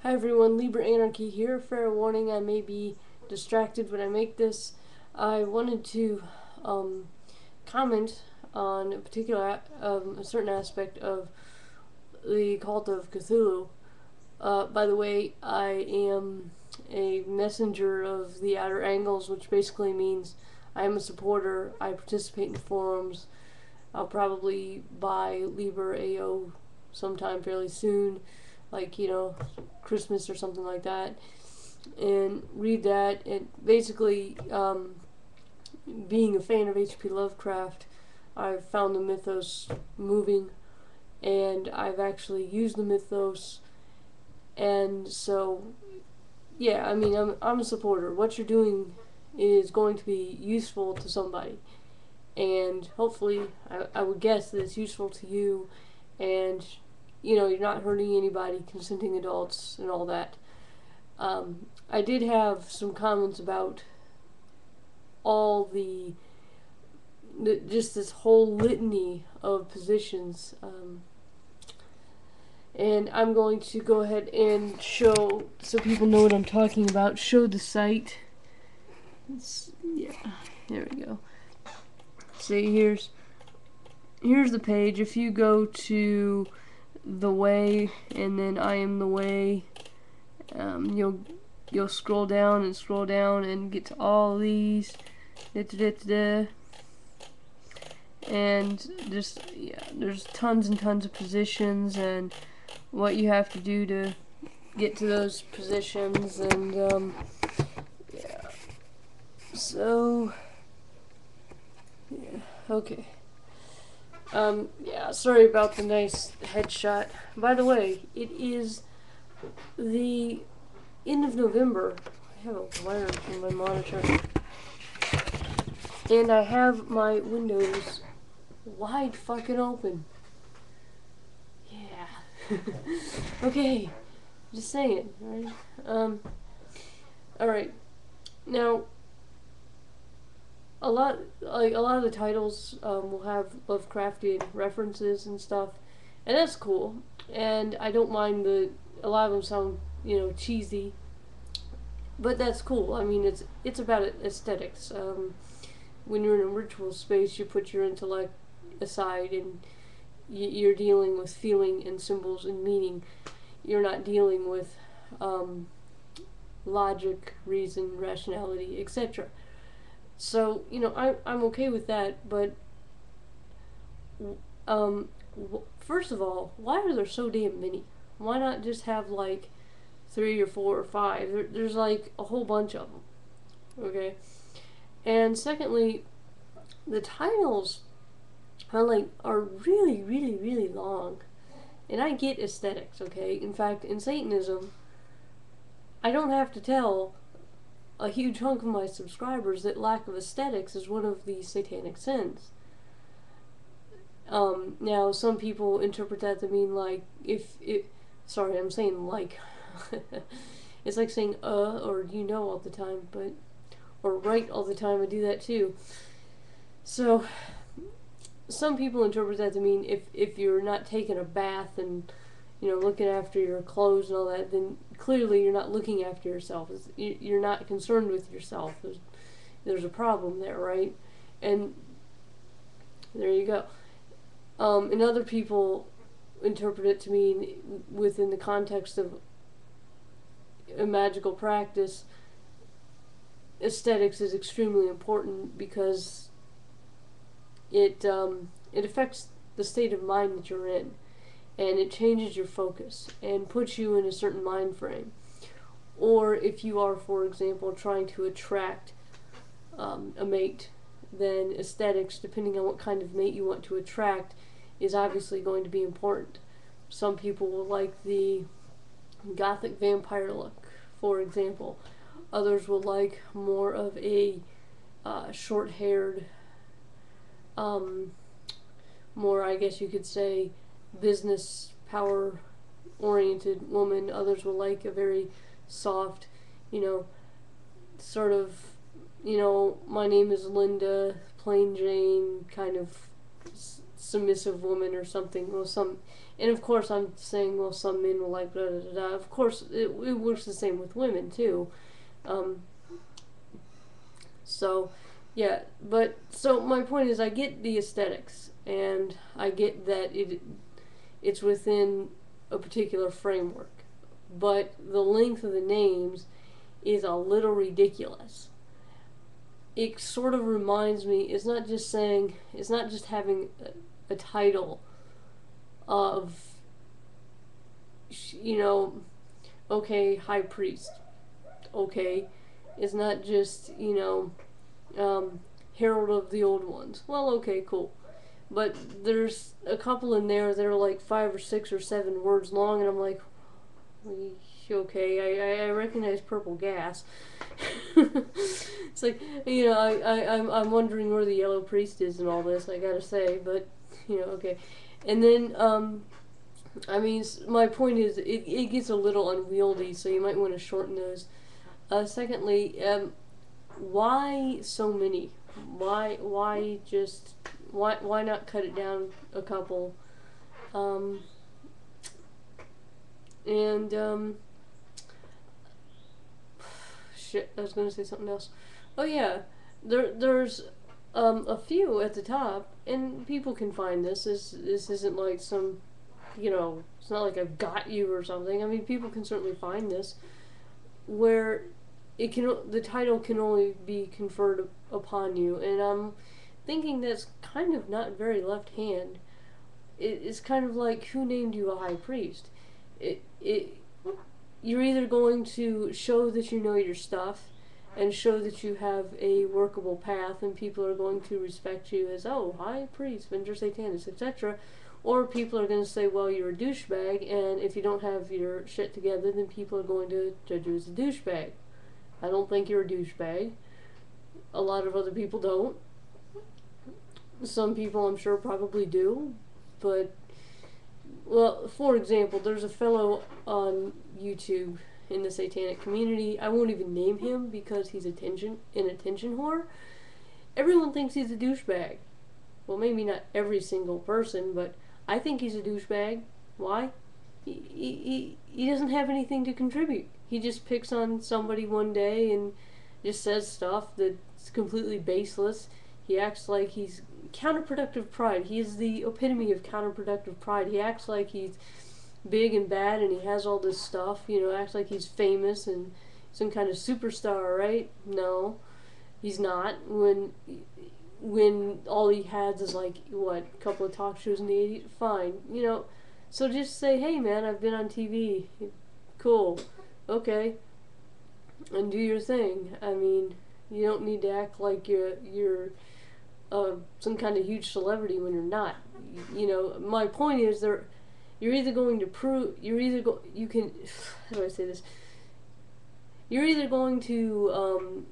Hi everyone, LiberAnarchy here. Fair warning, I may be distracted when I make this. I wanted to comment on a certain aspect of the cult of Cthulhu. By the way, I am a messenger of the Outer Angles, which basically means I am a supporter. I participate in forums. I'll probably buy LiberAO sometime fairly soon, like, Christmas or something like that, and read that. And basically, being a fan of H.P. Lovecraft, I've found the mythos moving, and I've actually used the mythos, and so, yeah, I mean, I'm a supporter. What you're doing is going to be useful to somebody, and hopefully, I would guess that it's useful to you, and you're not hurting anybody, consenting adults, and all that. I did have some comments about all just this whole litany of positions, and I'm going to go ahead and show, so people know what I'm talking about, show the site. Yeah, there we go. See, here's the page. If you go to the way and then I am the way, you'll scroll down and get to all these, and just, yeah, there's tons and tons of positions and what you have to do to get to those positions, and yeah, so yeah, okay. Yeah, sorry about the nice headshot. By the way, it is the end of November. I have a glare in my monitor, and I have my windows wide fucking open. Yeah. Okay, just saying, right? Alright. Now, a lot of the titles will have Lovecraftian references and stuff, and that's cool. And I don't mind a lot of them sound, cheesy, but that's cool. I mean, it's about aesthetics. When you're in a ritual space, you put your intellect aside, and you're dealing with feeling and symbols and meaning. You're not dealing with logic, reason, rationality, etc. So, I'm okay with that, but first of all, why are there so damn many? Why not just have like 3 or 4 or 5? There's like a whole bunch of them, okay? And secondly, the titles are really, really, really long. And I get aesthetics, okay? In fact, in Satanism, I don't have to tell a huge hunk of my subscribers that lack of aesthetics is one of the satanic sins. Now, some people interpret that to mean like, sorry, I'm saying like, it's like saying or all the time, or right all the time. I do that too. So, some people interpret that to mean if you're not taking a bath and looking after your clothes and all that, then clearly you're not looking after yourself. You're not concerned with yourself. There's a problem there, right? And there you go. And other people interpret it to mean, within the context of a magical practice, aesthetics is extremely important because it affects the state of mind that you're in, and it changes your focus and puts you in a certain mind frame. Or if you are, for example, trying to attract a mate, then aesthetics, depending on what kind of mate you want to attract, is obviously going to be important. Some people will like the gothic vampire look, for example. Others will like more of a short-haired, more, I guess you could say, business power-oriented woman. Others will like a very soft, sort of, my name is Linda, plain Jane, kind of submissive woman or something. Well, And of course, I'm saying, well, some men will like blah, blah, blah, blah. Of course, it works the same with women, too. Um, so, yeah, but, so my point is, I get the aesthetics, and I get that it's within a particular framework. But the length of the names is a little ridiculous. It sort of reminds me, it's not just having a title of, okay, high priest. Okay. It's not just, herald of the old ones. Well, okay, cool. But there's a couple in there that are like 5 or 6 or 7 words long, and I'm like, okay, I recognize purple gas. It's like, I'm wondering where the yellow priest is in all this, I gotta say, but, okay. And then, my point is, it gets a little unwieldy, so you might want to shorten those. Secondly, why so many? Why not cut it down a couple? And shit, I was going to say something else. Oh yeah, there's a few at the top, and people can find this. This isn't like some, it's not like I've got you or something. I mean, people can certainly find this, where the title can only be conferred upon you, and I'm thinking that's kind of not very left hand. It's kind of like, who named you a high priest? You're either going to show that you know your stuff and show that you have a workable path, and people are going to respect you as, oh, high priest, Venger Satanis, etc. Or people are going to say, well, you're a douchebag, and if you don't have your shit together, then people are going to judge you as a douchebag. I don't think you're a douchebag. A lot of other people don't. Some people, I'm sure, probably do. But, well, for example, there's a fellow on YouTube in the satanic community. I won't even name him because he's an attention whore. Everyone thinks he's a douchebag. Well, maybe not every single person, but I think he's a douchebag. Why? He doesn't have anything to contribute. He just picks on somebody one day and just says stuff that's completely baseless. He acts like he's counterproductive pride. He is the epitome of counterproductive pride. He acts like he's big and bad and he has all this stuff, acts like he's famous and some kind of superstar, right? No, he's not. When all he has is like, a couple of talk shows in the 80s, fine, so just say, hey man, I've been on TV, cool, okay, and do your thing. I mean, you don't need to act like you're some kind of huge celebrity when you're not. My point is, you're either going to prove, you can, how do I say this? You're either going to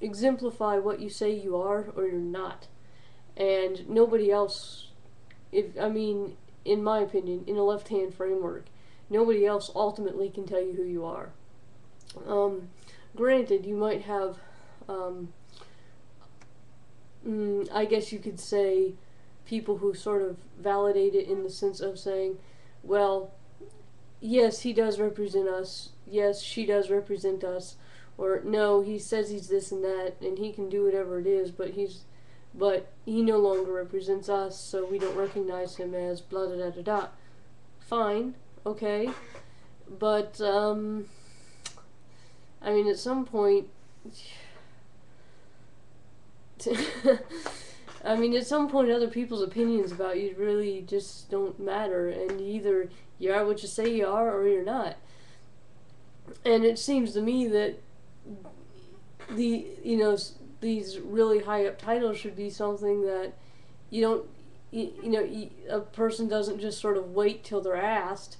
exemplify what you say you are, or you're not. And nobody else, in my opinion, in a left-hand framework, nobody else ultimately can tell you who you are. Granted, you might have, I guess you could say, people who sort of validate it in the sense of saying, well, yes, he does represent us, yes, she does represent us, or no, he says he's this and that, and he can do whatever it is, but he no longer represents us, so we don't recognize him as blah da da da da. Fine, okay, but at some point, at some point, other people's opinions about you really just don't matter, and either you are what you say you are, or you're not. And it seems to me that these really high up titles should be something that a person doesn't just sort of wait till they're asked,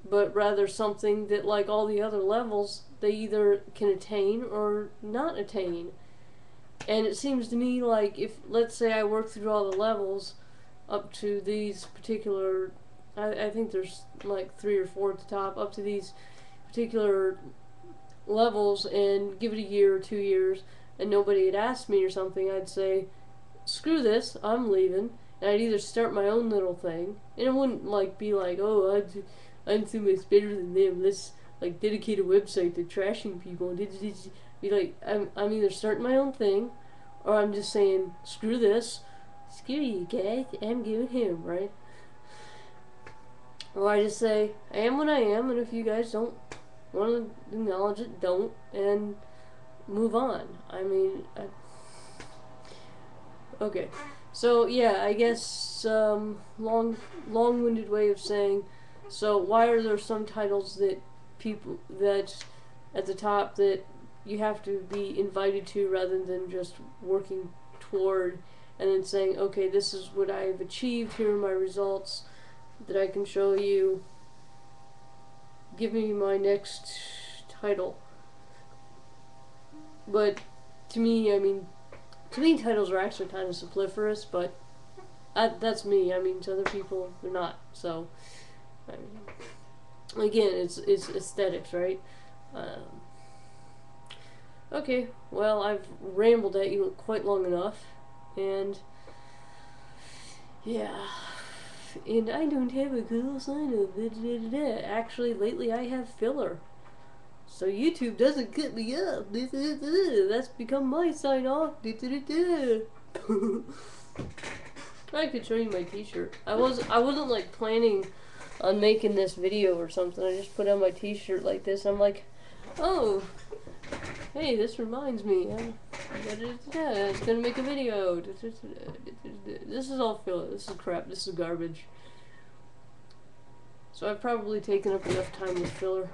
but rather something that, like all the other levels, they either can attain or not attain. And it seems to me like, if, let's say I work through all the levels up to these particular, I think there's like 3 or 4 at the top, up to these particular levels, and give it a year or 2 years, and nobody had asked me or something, I'd say, screw this, I'm leaving, and I'd either start my own little thing, and it wouldn't like be like, oh, I'm so much better than them. Let's like dedicate a website to trashing people. Be like, I'm either starting my own thing, or I'm just saying, screw this, screw you guys, I'm giving him, right? Or I just say, I am what I am, and if you guys don't want to acknowledge it, don't, and move on. I mean, okay. So yeah, I guess long-winded way of saying. So why are there some titles that people that at the top that you have to be invited to rather than just working toward, and then saying, okay, this is what I've achieved. Here are my results that I can show you. Give me my next title. But to me, I mean, to me, titles are actually kind of superfluous, but that's me. I mean, to other people, they're not. So, I mean, again, it's aesthetics, right? Okay, well, I've rambled at you quite long enough, and yeah, and I don't have a cool sign of it. Actually, lately I have filler. So YouTube doesn't cut me up. That's become my sign off. I could show you my t-shirt. I wasn't like planning on making this video or something. I just put on my t-shirt like this. I'm like, oh, hey, this reminds me. It's gonna make a video. This is all filler. This is crap. This is garbage. So I've probably taken up enough time with filler.